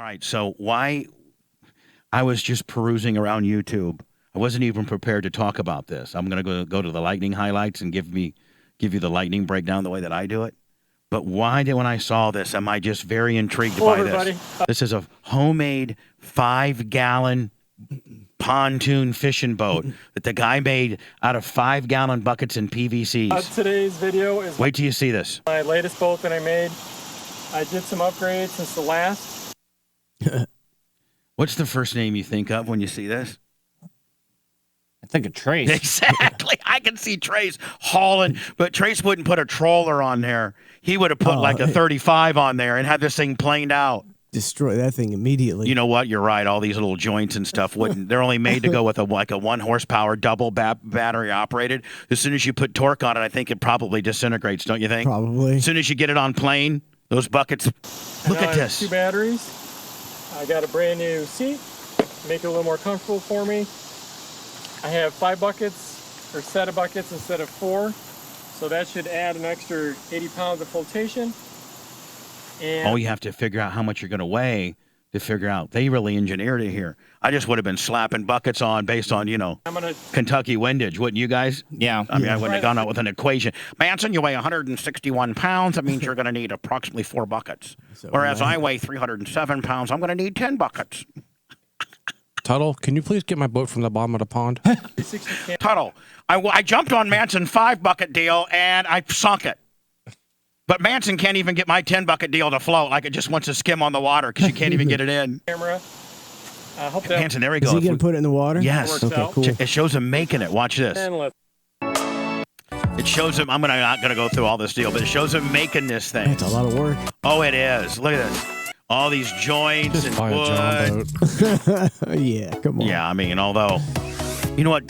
All right, so why I was just perusing around YouTube. I wasn't even prepared to talk about this. I'm going to go to the lightning highlights and give you the lightning breakdown the way that I do it. But why did when I saw this, am I just very intrigued by this? This is a homemade 5-gallon pontoon fishing boat that the guy made out of 5-gallon buckets and PVCs. Today's video is wait till you see this. My latest boat that I made. I did some upgrades since the last. What's the first name you think of when you see this? I think of Trace. Exactly. I can see Trace hauling, but Trace wouldn't put a trawler on there. He would have put like a 35 on there and had this thing planed out. Destroy that thing immediately. You know what? You're right. All these little joints and stuff wouldn't. They're only made to go with a 1 horsepower double battery operated. As soon as you put torque on it, I think it probably disintegrates. Don't you think? Probably. As soon as you get it on plane, those buckets. Look at this. 2 batteries. I got a brand new seat. Make it a little more comfortable for me. I have 5 buckets or set of buckets instead of 4. So that should add an extra 80 pounds of flotation. And oh, you have to figure out how much you're going to weigh to figure out. They really engineered it here. I just would have been slapping buckets on based on, Kentucky windage, wouldn't you guys? Yeah. I mean, I wouldn't have gone out with an equation. Manson, you weigh 161 pounds. That means you're going to need approximately 4 buckets. Whereas I weigh 307 pounds. I'm going to need 10 buckets. Tuttle, can you please get my boat from the bottom of the pond? Tuttle, I jumped on Manson's 5-bucket deal, and I sunk it. But Manson can't even get my 10-bucket deal to float. Like it just wants to skim on the water because you can't even get it in. Camera. Hope that Manson, there we go. Is he going to put it in the water? Yes. Okay, cool. It shows him making it. Watch this. It shows him. I'm not going to go through all this deal, but it shows him making this thing. That's a lot of work. Oh, it is. Look at this. All these joints Just and buy a John wood. boat. Yeah, come on. Yeah, I mean, although, you know what,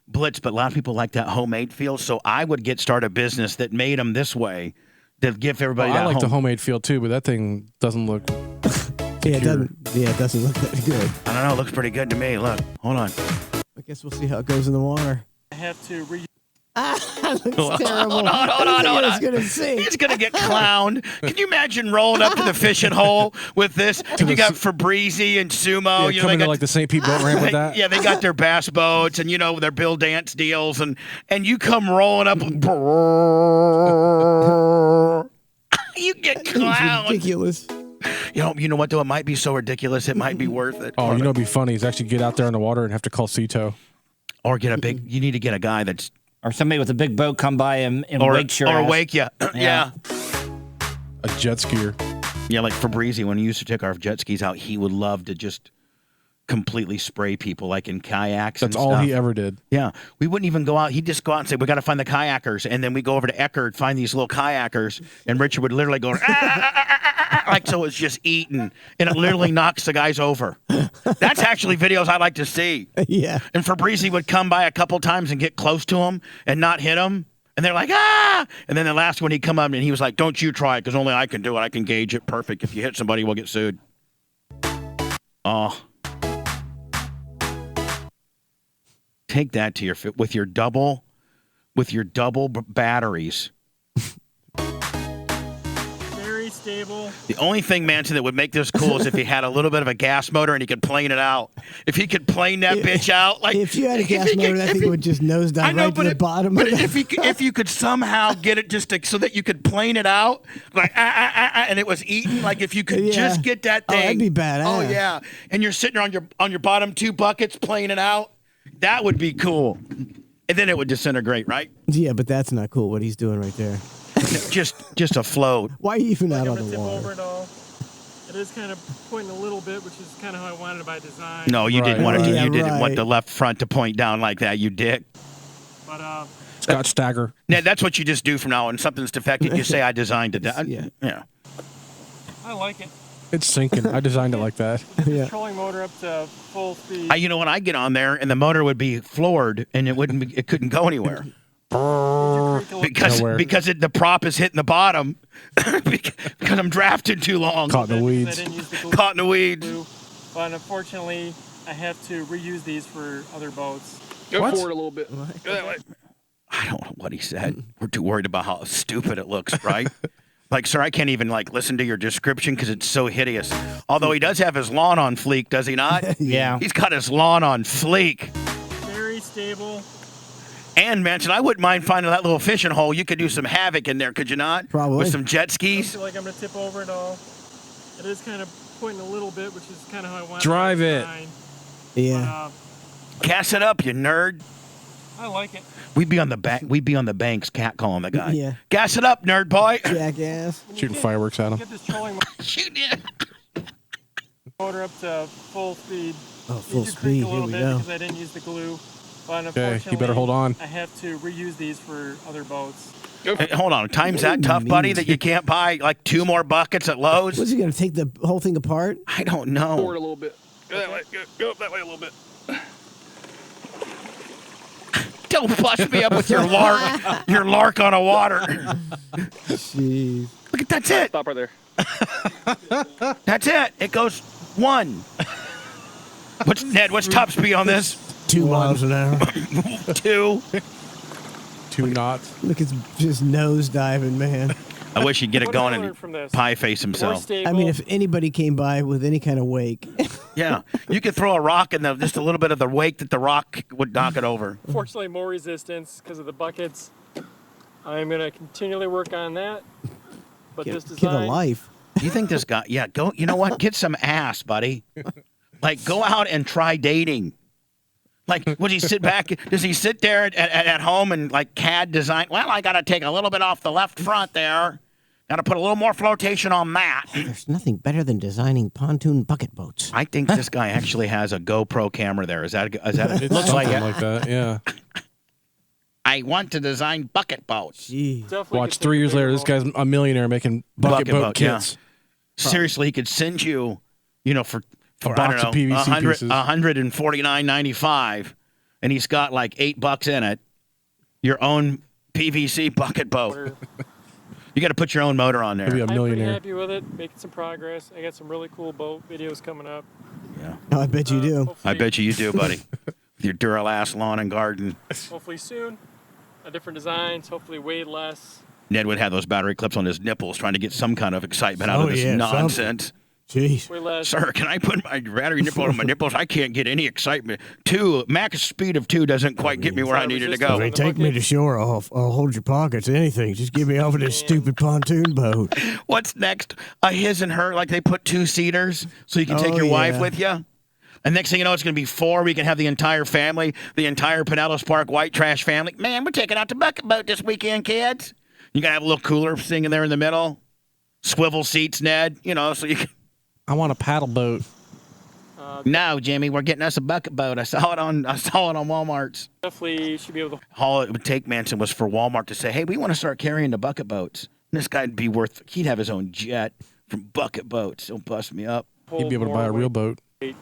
Blitz, but a lot of people like that homemade feel, so I would start a business that made them this way to give everybody Well, that I like the homemade feel too, but that thing doesn't look. Yeah, it doesn't look that good. I don't know. It looks pretty good to me. Look, hold on. I guess we'll see how it goes in the water. I have to That looks Hold terrible. on, hold on. It's going to sink. He's going to get clowned. Can you imagine rolling up to the fishing hole with this? And you got Fabrizi and Sumo. Yeah, coming to like the St. Pete boat ramp with that. Yeah, they got their bass boats and, their Bill Dance deals. And you come rolling up. You get clowned. Ridiculous. You know what, though? It might be so ridiculous, it might be worth it. Oh, it'd be funny is actually get out there in the water and have to call Cito. Or you need to get a guy that's. Or somebody with a big boat come by and wake your Or ass. wake you. Yeah. A jet skier. Yeah, like Fabrizi, when he used to take our jet skis out, he would love to just completely spray people, like in kayaks. That's and all stuff. he ever did. Yeah. We wouldn't even go out. He'd just go out and say, we got to find the kayakers. And then we go over to Eckerd, find these little kayakers. And Richard would literally go, like so it's just eating. And it literally knocks the guys over. That's actually videos I like to see. Yeah. And Fabrizi would come by a couple times and get close to him and not hit him. And they're like, ah! And then the last one, he'd come up and he was like, don't you try it because only I can do it. I can gauge it perfect. If you hit somebody, we'll get sued. Oh. Take that to with your double batteries. very stable. The only thing, Manson, that would make this cool is if he had a little bit of a gas motor and he could plane it out. If he could plane that bitch out, like if you had a gas motor, that thing would just nosedive right to the bottom. But if you could somehow get it so that you could plane it out, like and it was eaten, like if you could just get that thing, that'd be badass. Oh yeah, and you're sitting on your bottom 2 buckets playing it out. That would be cool. And then it would disintegrate, right? Yeah, but that's not cool what he's doing right there. just a float. Why are you even out on the tip water? over it all. It is kind of pointing a little bit, which is kind of how I wanted it by design. No, you didn't want it. Yeah, You didn't want right. the left front to point down like that, you dick. But Scott Stagger. Now, that's what you just do from now on. Something's defective, you say I designed it. Yeah. I like it. It's sinking. I designed it like that. Yeah. Trolling motor up to full speed. You know, when I get on there and the motor would be floored and it couldn't go anywhere. Because the prop is hitting the bottom because I'm drafting too long. Caught in the weeds. Caught in the weeds. But unfortunately, I have to reuse these for other boats. Go forward a little bit. I don't know what he said. We're too worried about how stupid it looks, right? Like, sir, I can't even like listen to your description because it's so hideous. Although he does have his lawn on fleek, does he not? Yeah. He's got his lawn on fleek. Very stable. And mention, I wouldn't mind finding that little fishing hole. You could do some havoc in there, could you not? Probably. With some jet I skis. feel like I'm gonna tip over it all. It is kind of pointing a little bit, which is kind of how I want Drive it. Yeah. Gas it up, you nerd. I like it. We'd be on the back. We'd be on the banks, catcalling the guy. Yeah. Gas it up, nerd boy. Jackass. When you Shooting get- fireworks at him. Get this trolling Shoot it. motor up to full speed. Oh, Need full to creak speed. a Here little we bit go. because I didn't use the glue. But Okay, you better hold on. I have to reuse these for other boats. Hey, hold on. Time's that tough, buddy, that you can't buy like 2 more buckets at Lowe's? What's he gonna take the whole thing apart? I don't know. Forward a little bit. Go that way. Go that way a little bit. Don't bust me up with your lark on a water. Jeez. Look at that's it. Stop right there. That's it. It goes 1. What's Ned? What's top speed on this? 2 miles an hour. 2. 2 knots. Look, it's just nose diving, man. I wish he'd get it What did I going learn and from this? pie face More himself. stable. I mean, if anybody came by with any kind of wake, Yeah, you could throw a rock in just a little bit of the wake that the rock would knock it over. Fortunately, more resistance because of the buckets. I'm gonna continually work on that. But this get a design, life. You think this guy? Yeah, go. You know what? Get some ass, buddy. Like, go out and try dating. Like, would he sit back? Does he sit there at home and like CAD design? Well, I got to take a little bit off the left front there. Got to put a little more flotation on that. There's nothing better than designing pontoon bucket boats. I think this guy actually has a GoPro camera there. Is that? It looks like something it. like that. Yeah. I want to design bucket boats. Jeez. definitely Watch could take 3 a years bigger later, this boat. guy's a millionaire making bucket boat boat, yeah. kits. Seriously, he could send you, for A I box don't of know, PVC pieces. $149.95, and he's got like $8 in it. Your own PVC bucket boat. Motor. You got to put your own motor on He'll be there. a I'm pretty millionaire. happy with it. Making some progress. I got some really cool boat videos coming up. Yeah, Oh, I bet you do. I Hopefully, bet you do, buddy. With your Duralass lawn and garden. Hopefully soon. Different designs. Hopefully weigh less. Ned would have those battery clips on his nipples, trying to get some kind of excitement out Oh, of this yeah, nonsense. Jeez. Way less. Sir, can I put my battery nipple on my nipples? I can't get any excitement. 2, max speed of 2 doesn't quite get me where I needed to go. Resistance. Take me to shore. I'll hold your pockets. Anything. Just get me off of this stupid pontoon boat. What's next? A his and her, like they put 2-seaters so you can take Oh, your wife yeah. with you. And next thing you know, it's going to be 4. We can have the entire family, the entire Pinellas Park white trash family. Man, we're taking out the bucket boat this weekend, kids. You got to have a little cooler thing in there in the middle. Swivel seats, Ned, so you can. I want a paddle boat. No, Jimmy, we're getting us a bucket boat. I saw it on Walmart's. Definitely should be able to. All it would take, Manson, was for Walmart to say, hey, we want to start carrying the bucket boats. And this guy'd be he'd have his own jet from bucket boats. He'll bust me up. Hold He'd be able to more buy a real weight boat.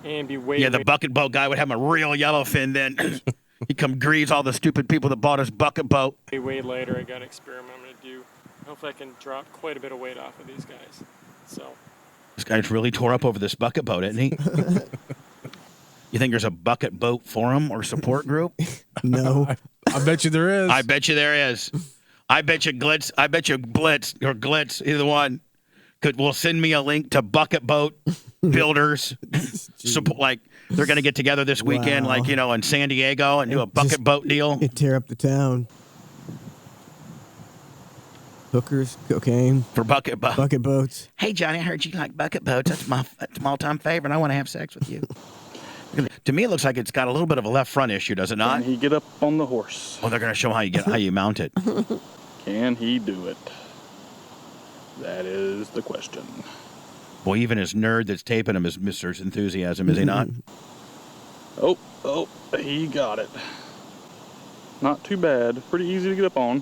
And be way. Yeah, the way- bucket boat guy would have a real yellowfin then. He'd come grease all the stupid people that bought his bucket boat. way later. I got an experiment I'm gonna do. Hopefully, I can drop quite a bit of weight off of these guys. So. This guy's really tore up over this bucket boat, isn't he? You think there's a bucket boat forum or support group? No. I bet you there is. I bet you there is. I bet you Glitz. I bet you Blitz or Glitz, either one, will send me a link to bucket boat builders. Like they're going to get together this weekend, Wow. like in San Diego, and do a bucket Just- boat deal. It tear up the town. Hookers, cocaine, For bucket boat. bucket boats. Hey Johnny, I heard you like bucket boats. That's my all-time favorite. I want to have sex with you. To me, it looks like it's got a little bit of a left front issue, does it not? Can he get up on the horse? Oh, they're going to show how you mount it. Can he do it? That is the question. Boy, even his nerd that's taping him is Mr. Enthusiasm, is he not? Oh, he got it. Not too bad. Pretty easy to get up on.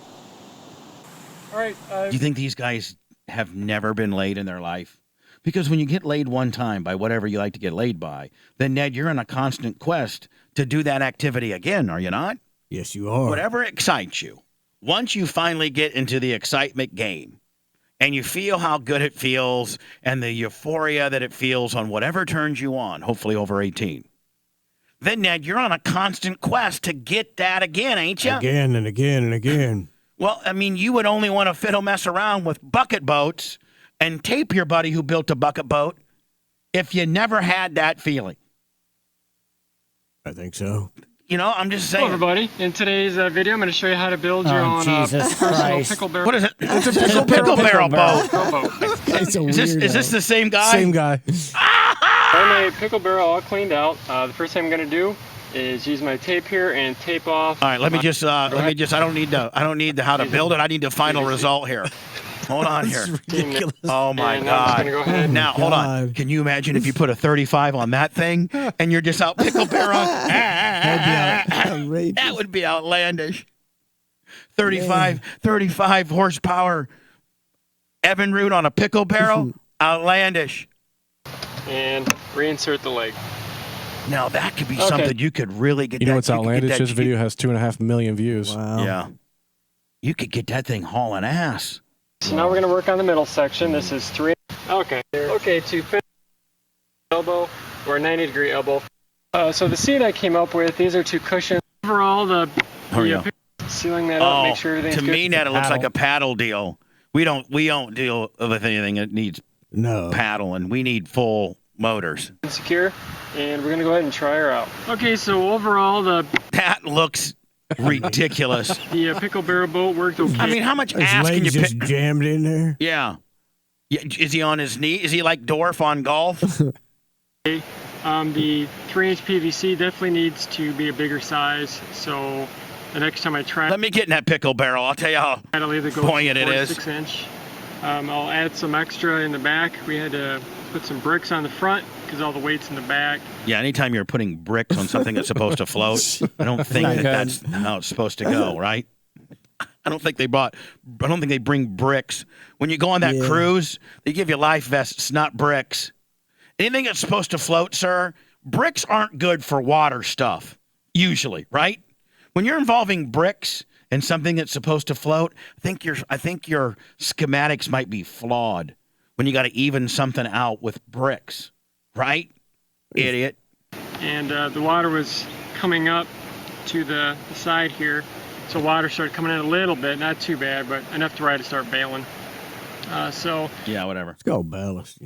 All right. Do you think these guys have never been laid in their life? Because when you get laid one time by whatever you like to get laid by, then Ned, you're on a constant quest to do that activity again, are you not? Yes, you are. Whatever excites you. Once you finally get into the excitement game and you feel how good it feels and the euphoria that it feels on whatever turns you on, hopefully over 18, then Ned, you're on a constant quest to get that again, ain't you? Again and again and again. Well, I mean, you would only want to fiddle mess around with bucket boats and tape your buddy who built a bucket boat if you never had that feeling. I think so. You know, I'm just Hello saying. everybody. In today's video, I'm going to show you how to build your own Jesus personal Christ. pickle barrel. What is it? It's a pickle barrel boat. boat. It's a Is this the same guy? Same guy. I have my pickle barrel all cleaned out. The first thing I'm going to do is use my tape here and tape off. All right, let me just I don't need the how to build it. I need the final result here. Hold on here. Ridiculous. Oh my And I'm just God. gonna go ahead. Now, hold on. God. Can you imagine if you put a 35 on that thing and you're just out pickle barrel? Outrageous. That would be outlandish. 35 horsepower Evan Root on a pickle barrel? Outlandish. And reinsert the leg. Now that could be Okay. something you could really get. You know that- what's you could get outlandish? that- This video has 2.5 million views. Wow. Yeah. You could get that thing hauling ass. So now we're going to work on the middle section. This is 3. Okay. Okay, to finish elbow or 90-degree elbow. So the seat I came up with, these are 2 cushions. Overall, the There we go. sealing that up, Oh, make sure everything's to good. me, that it looks Paddle. like a paddle deal. We don't deal with anything that needs No. paddle, and we need full motors. And secure, and we're gonna go ahead and try her out. Okay, so overall the That looks ridiculous. pickle barrel boat worked okay. I mean, how much His ass can you legs just pick? jammed in there. Yeah. Is he on his knee? Is he like Dorf on golf? The 3-inch PVC definitely needs to be a bigger size. So the next time I try, Let me get in that pickle barrel. I'll tell you how. I'll either go Poignant it 4 to is. 6 inch. I'll add some extra in the back. We had to put some bricks on the front because all the weight's in the back. Yeah, anytime you're putting bricks on something that's supposed to float, I don't think Not good. that's how it's supposed to go, right? I don't think they bring bricks. When you go on that Yeah. cruise, they give you life vests, not bricks. Anything that's supposed to float, sir, bricks aren't good for water stuff, usually, right? When you're involving bricks and something that's supposed to float, I think your schematics might be flawed when you got to even something out with bricks, right? Idiot. And the water was coming up to the side here. So water started coming in a little bit, not too bad, but enough to start bailing. So Yeah, whatever. It's called ballast,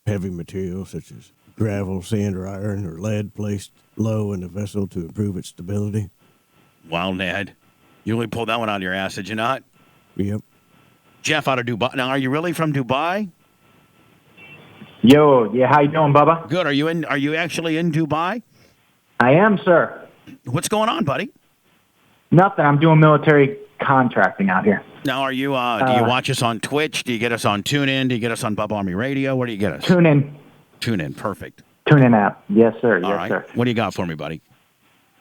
Heavy materials such as gravel, sand, or iron, or lead placed low in the vessel to improve its stability. Wow, Ned. You really pulled that one out of your ass, did you not? Yep. Jeff out of Dubai. Now, are you really from Dubai? Yo, yeah, how you doing, Bubba? Good. Are you actually in Dubai? I am, sir. What's going on, buddy? Nothing. I'm doing military contracting out here. Now, are you? Do you watch us on Twitch? Do you get us on TuneIn? Do you get us on Bubba Army Radio? Where do you get us? Tune in. TuneIn. Perfect. Tune in app. Yes, sir. All Yes, right. sir. What do you got for me, buddy?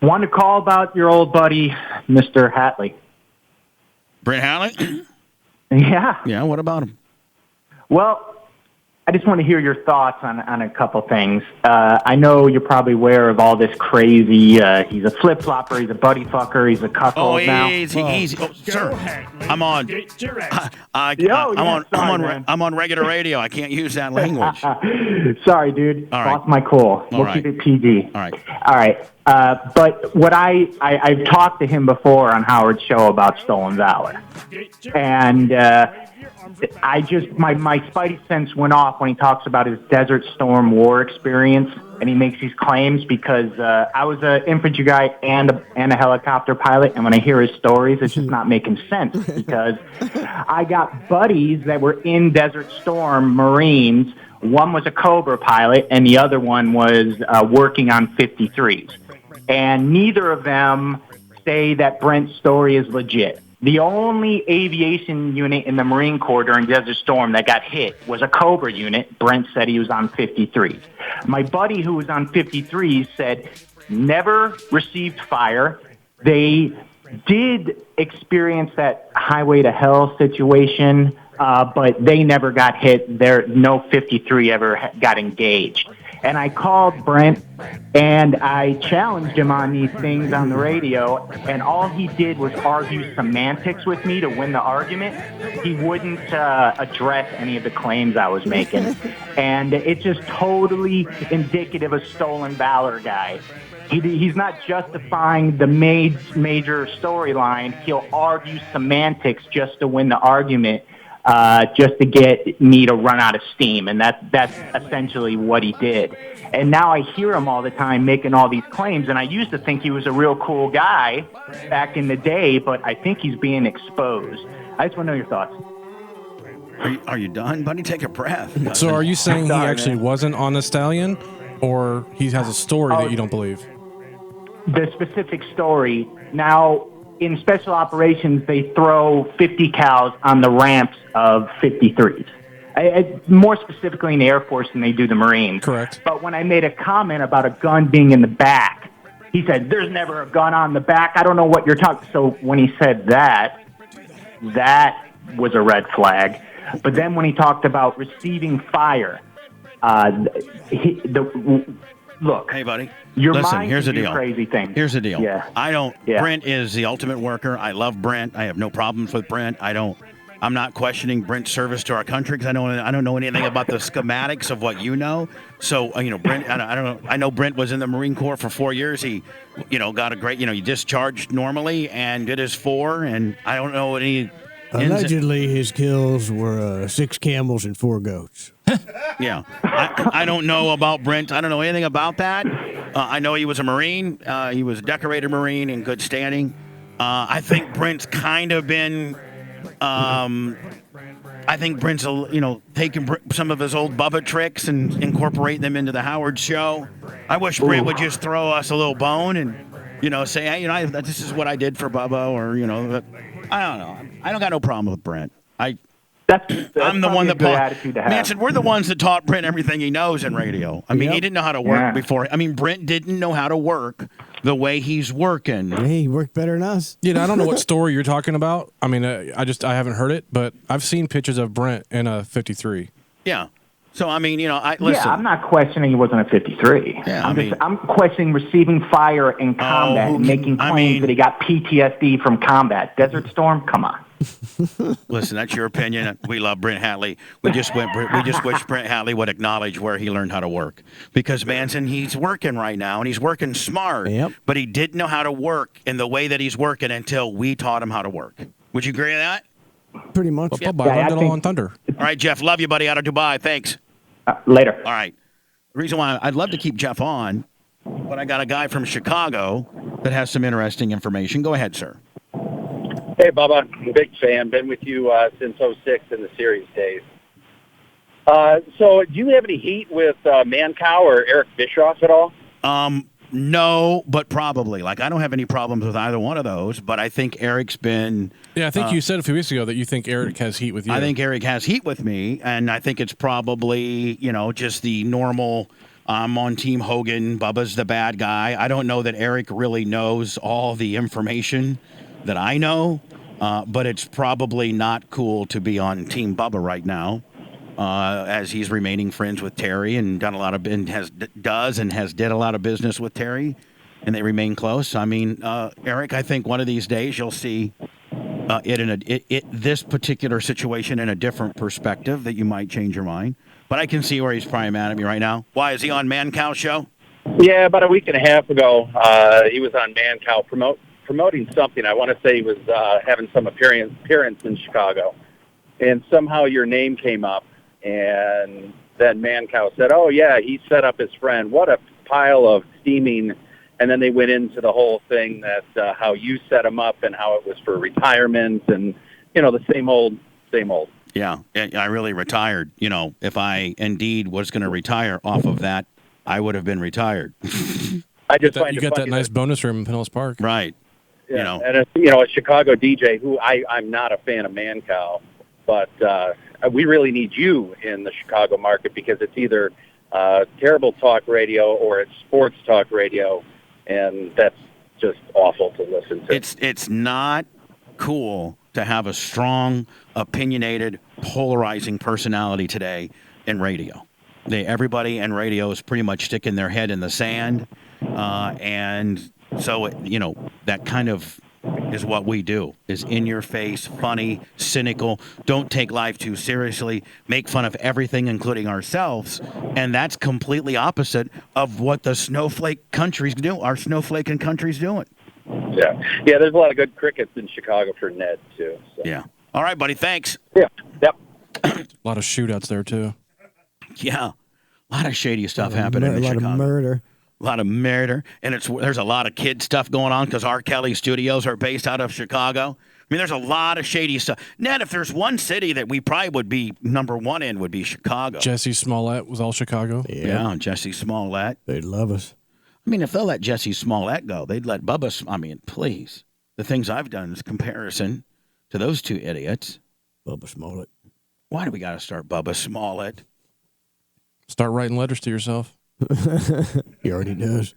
Want to call about your old buddy, Mr. Hatley. Brent Halley? Yeah. Yeah. What about him? Well, I just want to hear your thoughts on a couple things. I know you're probably aware of all this crazy, he's a flip-flopper, he's a buddy fucker, he's a cuckold now. Easy. Oh, sir, I'm on. Sorry, man. I'm on regular radio. I can't use that language. Sorry, dude. All right. Lost my cool. We'll right. keep it PG. All right. All right. But what I've talked to him before on Howard's show about stolen valor. And my spidey sense went off when he talks about his Desert Storm war experience, and he makes these claims because I was an infantry guy and a helicopter pilot, and when I hear his stories, it's just not making sense because I got buddies that were in Desert Storm Marines. One was a Cobra pilot, and the other one was working on 53s. And neither of them say that Brent's story is legit. The only aviation unit in the Marine Corps during Desert Storm that got hit was a Cobra unit. Brent said he was on 53s. My buddy who was on 53s said never received fire. They did experience that highway to hell situation, but they never got hit. No 53 ever got engaged. And I called Brent and I challenged him on these things on the radio, and all he did was argue semantics with me to win the argument. He wouldn't address any of the claims I was making. And it's just totally indicative of stolen valor guy. He's not justifying the major storyline. He'll argue semantics just to win the argument, just to get me to run out of steam. And that's essentially what he did. And now I hear him all the time making all these claims. And I used to think he was a real cool guy back in the day, but I think he's being exposed. I just want to know your thoughts. Are you done, buddy? Take a breath. So are you saying he Sorry, actually man. wasn't on the stallion, or he has a story that you don't believe? The specific story. Now, in special operations, they throw 50 cals on the ramps of 53s. More specifically in the Air Force than they do the Marines. Correct. But when I made a comment about a gun being in the back, he said, "There's never a gun on the back. I don't know what you're talking." So when he said that was a red flag. But then when he talked about receiving fire, look. Hey, buddy. Your Listen, mind here's can the do deal. crazy things. Here's the deal. Yeah. Yeah. Brent is the ultimate worker. I love Brent. I have no problems with Brent. I'm not questioning Brent's service to our country because I don't know anything about the schematics of what you know. So Brent, I don't know. I know Brent was in the Marine Corps for 4 years. He, got a great, he discharged normally and did his 4. And I don't know any. Allegedly, his kills were 6 camels and 4 goats. Yeah. I don't know about Brent. I don't know anything about that. I know he was a Marine. He was a decorated Marine in good standing. I think Brent's kind of been. I think Brent's, taking some of his old Bubba tricks and incorporating them into the Howard show. I wish Brent would just throw us a little bone and, say, hey, this is what I did for Bubba, or, I don't know. I don't got no problem with Brent. That's I'm the one that good attitude to have. Manson, we're the ones that taught Brent everything he knows in radio. I mean, he didn't know how to work before. I mean, Brent didn't know how to work the way he's working. Yeah, he worked better than us. Yeah, I don't know what story you're talking about. I mean, I haven't heard it, but I've seen pictures of Brent in a 53. Yeah. So, I mean, listen. Yeah, I'm not questioning he wasn't a 53. Yeah, I'm questioning receiving fire in combat and making claims that he got PTSD from combat. Desert Storm, come on. Listen, that's your opinion. We love Brent Hatley. We just wish Brent Hatley would acknowledge where he learned how to work. Because Manson, he's working right now, and he's working smart. Yep. But he didn't know how to work in the way that he's working until we taught him how to work. Would you agree with that? Pretty much. But Bubba, I learned it all on Thunder. All right, Jeff, love you, buddy, out of Dubai. Thanks. Later. All right. The reason why I'd love to keep Jeff on, but I got a guy from Chicago that has some interesting information. Go ahead, sir. Hey, Bubba. I'm a big fan. Been with you since 06 in the series days. So do you have any heat with Mancow or Eric Bischoff at all? No, but probably. I don't have any problems with either one of those, but I think Eric's been... Yeah, I think you said a few weeks ago that you think Eric has heat with you. I think Eric has heat with me, and I think it's probably, just the normal... I'm on Team Hogan. Bubba's the bad guy. I don't know that Eric really knows all the information that I know, but it's probably not cool to be on Team Bubba right now, as he's remaining friends with Terry and did a lot of business with Terry, and they remain close. I mean, Eric, I think one of these days you'll see this particular situation in a different perspective that you might change your mind. But I can see where he's probably mad at me right now. Why, is he on Mancow show? Yeah, about a week and a half ago, he was on Mancow promoting something. I want to say he was having some appearance in Chicago. And somehow your name came up, and then Mancow said, oh, yeah, he set up his friend. What a pile of steaming. And then they went into the whole thing that how you set him up and how it was for retirement and, the same old. Yeah, I really retired. If I indeed was going to retire off of that, I would have been retired. I just find you it got that funny nice bonus room in Pinellas Park. Right. Yeah, and a Chicago DJ who I'm not a fan of Mancow, but we really need you in the Chicago market because it's either terrible talk radio or it's sports talk radio, and that's just awful to listen to. It's not cool to have a strong, opinionated, polarizing personality today in radio. Everybody in radio is pretty much sticking their head in the sand, and so that kind of is what we do. Is in your face, funny, cynical. Don't take life too seriously. Make fun of everything, including ourselves, and that's completely opposite of what the snowflake countries do. Our snowflaking country's doing. Yeah. There's a lot of good crickets in Chicago for Ned too. So. Yeah. All right, buddy. Thanks. Yeah. Yep. A lot of shootouts there too. Yeah, a lot of shady stuff happening in A lot Chicago. of murder. A lot of murder, and there's a lot of kid stuff going on because R. Kelly Studios are based out of Chicago. I mean, there's a lot of shady stuff. Ned, if there's one city that we probably would be number one in, would be Chicago. Jesse Smollett was all Chicago. Yeah, Jesse Smollett. They'd love us. I mean, if they'll let Jesse Smollett go, they'd let Bubba. I mean, please. The things I've done is comparison to those two idiots. Bubba Smollett. Why do we got to start Bubba Smollett? Start writing letters to yourself. He already does.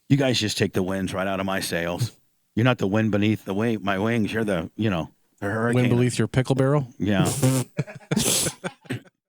You guys just take the winds right out of my sails. You're not the wind beneath my wings. You're the hurricane. Wind beneath your pickle barrel. Yeah.